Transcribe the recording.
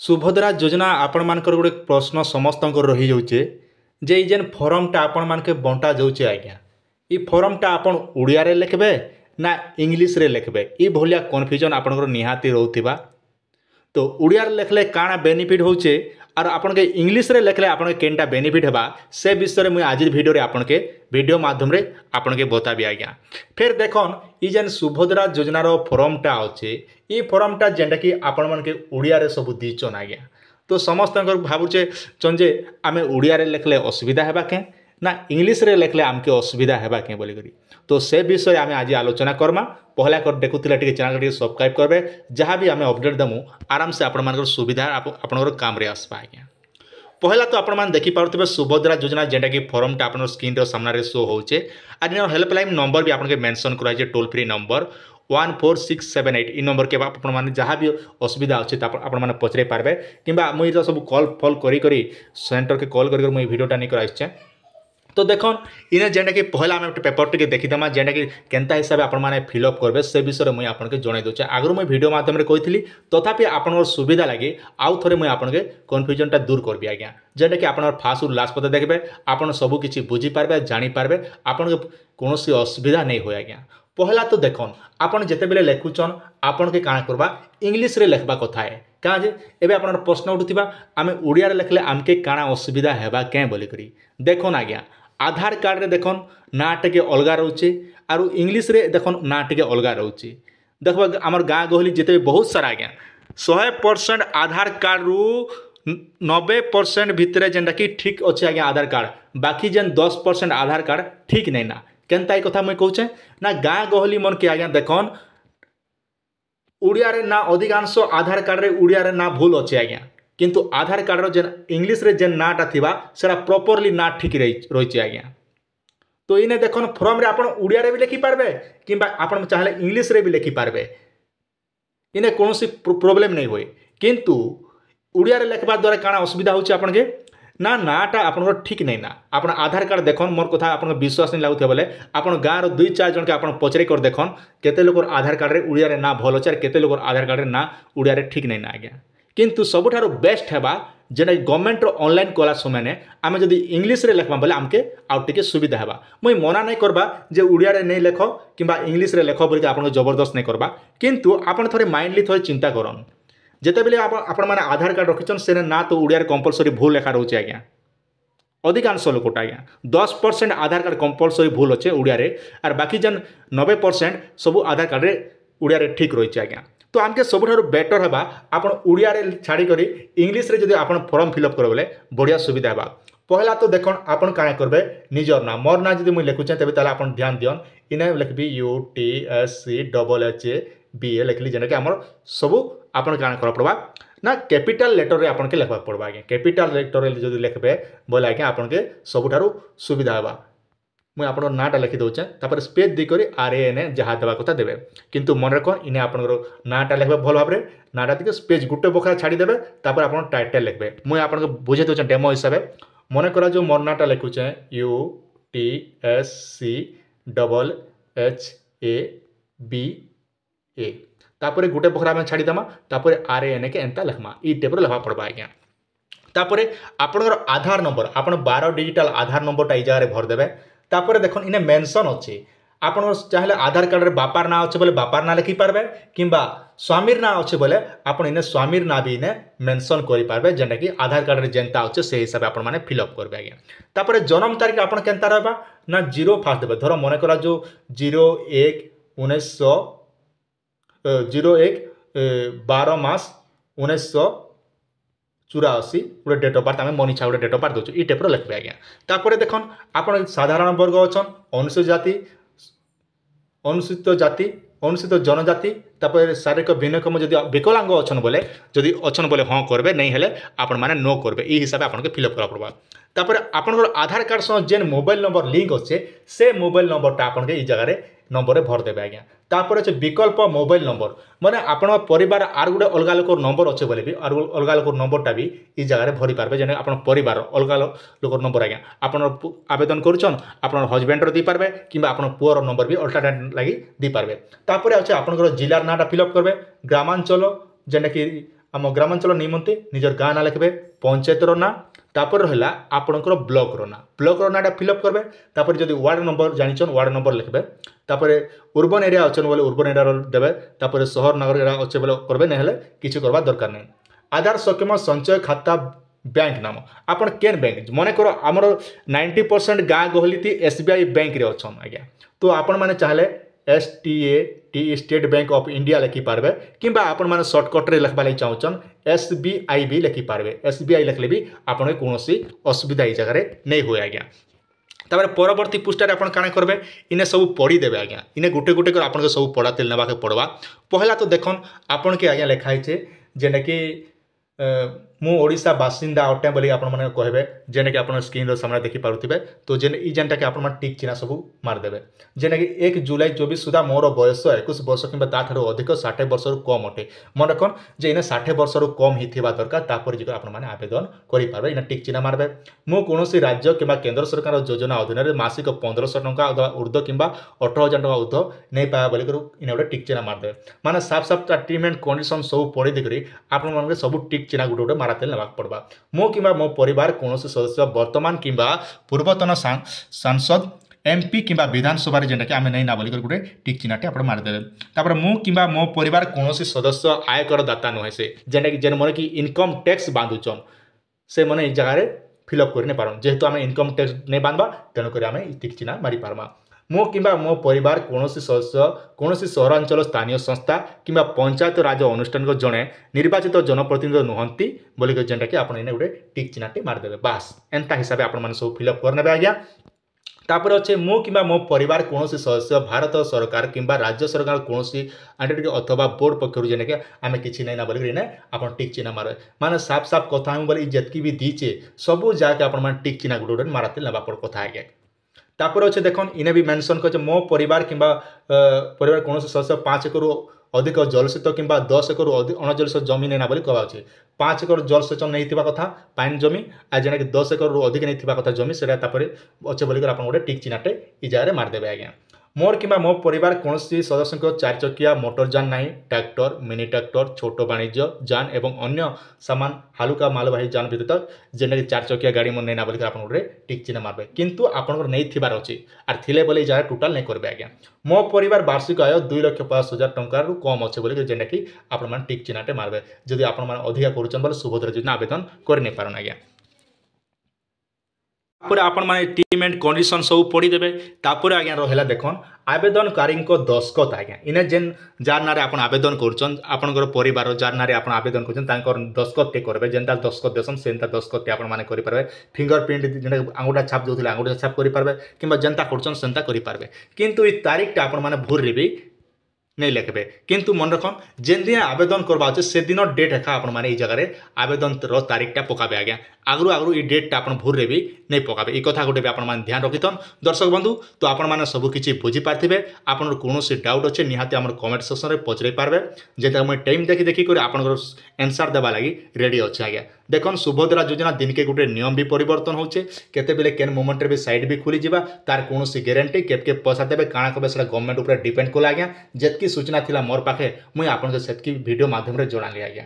सुभद्रा योजना आपण मानकर गोटे प्रश्न समस्त रही जाऊे जे ई जेन फॉर्मटा आपण मानके बंटा जाऊे आज्ञा ई फॉर्मटा आपण उड़िया रे लिखबे ना इंग्लिश रे लिखबे ई भलिया कन्फ्यूजन आपनकर निहाती रहउथिबा। तो उड़िया रे लिखले काଣା बेनिफिट होचे और आपन के इंग्लिश रे लिखले आपन के केनटा बेनिफिट हेबा से विषय रे मुई आज वीडियो रे आपन के वीडियो माध्यम रे आपन के बताबी आज्ञा। फिर देखन ई जेन सुभद्रा योजना रो फॉर्मटा अच्छे ई फॉर्मटा जेनटा कि आपण मन के उड़िया रे सब दीचन आज्ञा। तो समस्त भावुचे चंजे आमे उड़िया रे लिखले असुविधा हेबा के ना इंग्लिश रे लिखले आमके असुविधा हेबा के बोली करी। तो से विषय आमे आज आलोचना करमा। पहला कर देखुथिले टिके चैनल के सब्सक्राइब करबे जहाँ भी आमे अपडेट दमु आराम से आपण मानकर सुविधा आपनकर काम रे आसबा आज्ञा। पहला तो आपण मान देखि पारुथिबे सुभद्रा योजना जेंटा कि फॉर्मटा आपन स्क्रीन रो सामने रे शो होचे आर हेल्पलाइन नंबर भी आपन के मेंशन करा जे टोल फ्री नंबर 14678 इ नंबर के आपण माने जहाँ भी असुविधा अच्छे आपण माने पचरे पारबे किंबा मुई तो सब कॉल फॉल करी करी सेंटर के कॉल करी मुई वीडियोटा नहीं कराइछे। तो देखन इने जेंटा कि पहला आम पेपर टिके देखीदेमा जेंटा कि केनता हिसाब आपण माने फिलअप करबे से विषय मुई आपन के जणाई दोचे। आगु मुई वीडियो माध्यम रे कहितली तथापि आपन सुविधा लागि आउ थरे मुई आपन के कन्फ्यूजनटा दूर करबी आज्ञा। जेंटा कि आपण फास्ट रु लास्ट पते देखबे आपण सब किछि बुझी पारबे जानि पारबे आपण के कोनोसी असुविधा नहीं होय आज्ञा। पहला तो देखन आपण जेते बेले लेखुचन आपण के काना करबा इंग्लिश रे लिखबा कथा है का जे एबे आपण प्रश्न उठुथिबा आमे उड़िया रे लिखले आमके काना असुविधा हेबा के बोली करी। देखन आज्ञा आधार कार्ड रे देखन ना टेके अलगा रहउचे आरु इंग्लिश रे देखन ना टेके अलगा रहउचे। देखबा हमर गाँ गहली जेते बहुत सारा आज्ञा 100% आधार कार्ड रु 90% भितरे जेनटा कि ठीक अच्छे आज्ञा आधार कार्ड बाकी जेन 10% आधार कार्ड ठीक नहीं ना केनता ई कथा मुई कहूचे ना गाँ गहली मन के आज्ञा देखन उड़िया रे ना अधिकांश आधार कार्ड रे उड़िया रे ना भूल अच्छे आज्ञा किंतु आधार कार्ड रो जेन इंग्लिश रे जेन नाटा थिबा सेरा प्रॉपर्ली ना ठीक रही आज्ञा। तो इने देखन फॉर्म रे आपण उड़िया रे भी लिखि पारबे किंबा आपण चाहले इंग्लिश रे भी लिखि पारबे इने कोनोसी प्रॉब्लम नहीं होय किंतु उड़िया रे लिखबा द्वारा काना असुविधा होचे आपण के ना नाटा आपण ठीक नहीं ना आपण आधार कार्ड देखन मोर कथा आपण विश्वास नहीं लागुथे बोले आपण गाँ रो 2-4 जन के आपण पचरे कर देखन केते लोकर आधार कार्ड रे उड़िया रे ना भल अछि केते लोकर आधार कार्ड रे ना उड़िया रे ठीक नहीं ना आज्ञा। किंतु सबुठारु बेस्ट हेबा जेना गवर्नमेंट रो ऑनलाइन कला समय ने आमे जदी इंग्लिश रे लिखबा बोले आमके आउ टिके सुविधा हेबा। मुई मना नहीं करबा जे उड़िया रे नहीं लेखो किंबा इंग्लिश रे लेखो बोली आपण जबरदस्त नहीं करबा किंतु आपण थोड़े माइंडली थोड़े चिंता करन जेते बेले आपण माने आधार कार्ड रखिछन सेने ना तो उड़िया रे कंपलसरी भूल लेखा रहउचे आज्ञा। अधिकांश लोकटा आज्ञा 10% आधार कार्ड कंपलसरी भूल अच्छे उड़िया रे आर बाकी जन 90% सब आधार कार्ड रे उड़िया रे ठीक रही आज्ञा। तो आमके सबुठारु बेटर हेबा आपण उड़िया रे छाड़ी करी इंग्लिश रे जदी आपण फॉर्म फिलअप करबे बोले बढ़िया सुविधा हेबा। पहला तो देखन आपण काना करबे निजर ना मोर ना जदी मुई लिखुचे तबे ताला आपण ध्यान दियन इने लिखबी UTSCHAABA लिखली जेना कि हमर सब आपण काना कर पड़बा ना कैपिटल लेटर रे आपण के लिखबा पड़बा आगे कैपिटल लेटर रे जदी लिखबे बोले आगे आपण के सबुठारु सुविधा हेबा। मुई आपण नाटा लिखि दउचे तापर स्पेस दी करी RAN जहाँ देवा कथा देबे किंतु मन रखन इने आपण नाटा लिखबे भल भाबरे नाटा दिके स्पेस गुटे बखरा छाड़ी देबे तापर आपण टाइटल लिखबे। मुई आपण बुझे दउचे डेमो हिसाबे मने करा जो मोर नाटा लिखुचे UTSCHAABA तापर गुटे बखरा में छाड़ी देमा तापर RAN के एंता लिखमा ई टाइप रो लिखबा पड़बा आज्ञा। तापर आपनकर आधार नंबर आपण 12 डिजिटल आधार नंबरटा ई जगह रे भर देबे। तापर देखन इने मेंशन अच्छे आपण चाहले आधार कार्ड रे बापार ना अच्छे बोले बापार ना लिखि पारबे किंबा स्वामीर ना अच्छे बोले आपण इने स्वामीर ना भी इने मेंशन करि पारबे जेंटा कि आधार कार्ड रे जेंता अच्छे से हिसाब आपण माने फिलअप करबे आज्ञा। तापर जन्म तारीख आपण केनता रहबा ना 0 फास्ट देबे धरो मने करा जो 01/12 मास 1984 गोटे डेट ऑफ बर्थ आम मन इच्छा गोटे डेट ऑफ बर्थ दौर ये टाइप लिखबे आज्ञा। तापर देखन आपण साधारण वर्ग अच्छन अनुसूचित जाति अनुसूचित जनजाति तापर शारीरिक भिन्नक्षम जदि विकलांग अच्छन बोले जदि अच्छन बोले हाँ करबे नहीं हेले आपण माने नो करबे ई हिसाब आपण के फिलअप करा पड़बा। तापर आपण आधार कार्ड सह जेन मोबाइल नंबर लिंक अच्छे से मोबाइल नंबरटा आपण के ई जगह रे नंबर रे भर देबे आज्ञा। तापर अच्छे विकल्प मोबाइल नंबर माने आपण परिवार आर गुटे अलग लोकर नंबर अच्छे बोले भी अलग लोकर नंबरटा भी ई जगह रे भरी पारबे जेने आपण परिवार अलग लोकर नंबर आज्ञा आपण आवेदन करूछन आपण हस्बैंड रो दी पारबे किंबा आपण पुअर नंबर भी अल्टरनेट लागि दी पारबे। तापर अच्छे आपण जिलार नाटा फिलअप करबे ग्रामांचल जेने कि आम ग्रामांचल निमंते निजर गाँ ना लिखबे पंचायतर ना तापर रहा आपणकर ब्लॉक नाटा फिलअप करबे तापर जदि वार्ड नंबर जानिछन वार्ड नंबर लिखबे तापर उर्बन एरिया अच्छन बोले उर्बन एरिया देबे तापर शहर नगर एरिया अच्छे बोले करबे नहेले किछि करबा दरकार नहीं। आधार सक्षम संचय खाता बैंक नाम आपन केन बैंक मन कर आमर 90% गाँ गहली थी SBI बैंक रे अच्छन आज्ञा तो आपण मैंने चाहले STA state bank of India लिखिपारे कि आपण मैंने सर्टकट्रे लिखवा लगे चाहून SBI भी लिखिपारे SBI लिखले भी आपन कौन असुविधा ये जगह नहीं हुए आज्ञा। तापर परवर्ती पृष्ठार आप काଣା करेंगे इने सब पढ़ीदेवे आज्ञा इने गोटे गोटे कर आपन सब पढ़ा तेल नेबाके पड़वा। पहला तो देखन आपन के आज्ञा लिखाई है जेने कि मु ओडिशा बासिंदा अटे बोली आपण माने कहबे जेने कि आपण स्क्रीन सामने देखि पारुथिबे तो जेने ई जेनटा कि आपण माने टिक चिन्ह सब मार देबे जेने कि 1 जुलाई 24 सुधा मोर बयस 21 वर्ष किंबा ताठारो अधिक 60 वर्ष रु कम अटे मन कोन जे इने 60 वर्ष रु कम हिथिबा दरकार तापर जे आपण माने आवेदन करि पारबे इने टिक चिन्ह मारबे। मु कोनोसी राज्य किंबा केंद्र सरकार योजना अधीन रे मासिक 1500 टंका अथवा ऊर्ध्व किंबा 18000 टंका ऊर्ध्व नै पाया बोली करू इने गोटे टिक चिन्ह मार देबे माने साफ साफ ट्रीटमेंट कंडीशन सब पढि देखरि आपण माने सब टिक चिन्ह गोटे गोटे मारातेल नेबाक पड़बा। मो किंबा मो परिवार कौन सदस्य वर्तमान किंबा पूर्वतन सांसद MP किंबा विधानसभा जेनटा कि आम नहीं ना बोलिक गोटे टिक चिन्हटे आप मारिदेवे। तापर मु किंबा मो परिवार कौन सदस्य आयकर दाता नुहे से जेनटा कि जेन मन कि इनकम टैक्स बांधुचन से मैंने जगह फिलअप कर पारन जेहेतु आम इनकम टैक्स नहीं बांधवा तेणुक आम टिक चिन्ह मारी पार्मा। मो किंबा मो परिवार कौन सदस्य कौन सहरांचल स्थानीय संस्था किंबा पंचायत राज अनुष्ठान को जड़े निर्वाचित जनप्रतिनिधि नुहंती बोलिक जेनटा कि आप गोटे टिक चिन्हटे मारिदेवे बास एंता हिसाब से आप सब फिलअप करने आज्ञा। तापर अच्छे मो किंबा मो परिवार कौन सदस्य भारत सरकार किंबा राज्य सरकार कौन आंटीटी अथवा बोर्ड पक्षर जेने कि आम कि नहीं ना बोलिक आप टिक चिन्ह मारे माने साफ साफ कथा बोले जितकी भी दीचे सबू जाके आप टिक चिन्ह गोटे गोटे माराते ना कथा आज्ञा। तापर अच्छे देखन इने भी मेंशन कर मो परिवार किंबा परिवार कौन सदस्य 5 एकड़ अधिक जलसेच किंबा 10 एकड़ अणजलसेच जमी नहीं ना बोली कहा 5 एकड़ जलसेचन नहीं कथा पानी जमी आ जेना कि 10 एकड़ अधिक नहीं कथा जमी से अच्छे बोलिक आप गोटे टिक चिन्हटे इ जगह मारदेवे आज्ञा। मोर किंबा मो परिवार कौन सदस्य 4 चकिया मोटरजान नहीं ट्रैक्टर मिनी ट्रैक्टर छोट वाणिज्य जान एवं अन्य सामान हालुका मालवाही जान व्यतीत जेना कि 4 चकिया गाड़ी मन नहीं बोलिक आप गोटे टिक चिन्ह मारबे किंतु आपन नहीं थिबार अछि आर थिले बोले जगह टोटाल नहीं करबे आज्ञा। मो परिवार वार्षिक आय 2,50,000 टंका रु कम अच्छे बोलिक जेना कि आपण मान टिक चिन्हटे मारबे जदि आपण मान अधिक करूछन बोले सुभद्रा योजना आवेदन कर नहीं पारन आज्ञा। तापर आपण माने टीम एंड कंडीशन सब पढ़ीदेवे तापर आज्ञा रहा देखन आवेदनकारी दस्खत आज्ञा इने जेन जार ना आप आवेदन कर आपंकर परिवार जार ना आप आवेदन कर दस्खत टे करेंगे जेनता दस्खत देसन सेनता दस्खत टे आपने करेंगे फिंगरप्रिंट जेना आंगुठा छाप जो आंगुठा छाप करेंगे कि जेनता कर सेनता करेंगे किंतु ये तारीखटा आपण भूल भी नहीं लिखे किंतु मन रखन जेन दिन आवेदन करवा अच्छे से दिन डेट एका आपण माने जगह आवेदन तारीखटा पकाबे आज्ञा आगु आगु ये डेटा आप भूल भी नहीं पकाबे ये कथा गोटे भी आप ध्यान रखिथन दर्शक बंधु तो आपण मैंने सबकि बुझी पारे आपन कौन डाउट अच्छे निहाती आम कमेंट सेक्शन में पचर पारे जेटा मुझे टाइम देखी देखी आप एनसर देवा लगी रेडी अच्छे आज्ञा। देखन सुभद्रा योजना दिन के गोटे नियम भी परिवर्तन होचे केते बेले केन मोमेंट भी साइड भी खुली जिबा तार कौन गारंटी के पैसा देवे काଣା कबे से गवर्नमेंट ऊपर डिपेंड कला आज्ञा जेतकी सूचना थिला मोर पाखे मुई आपन से सेतकी वीडियो माध्यम रे जणाली आज्ञा।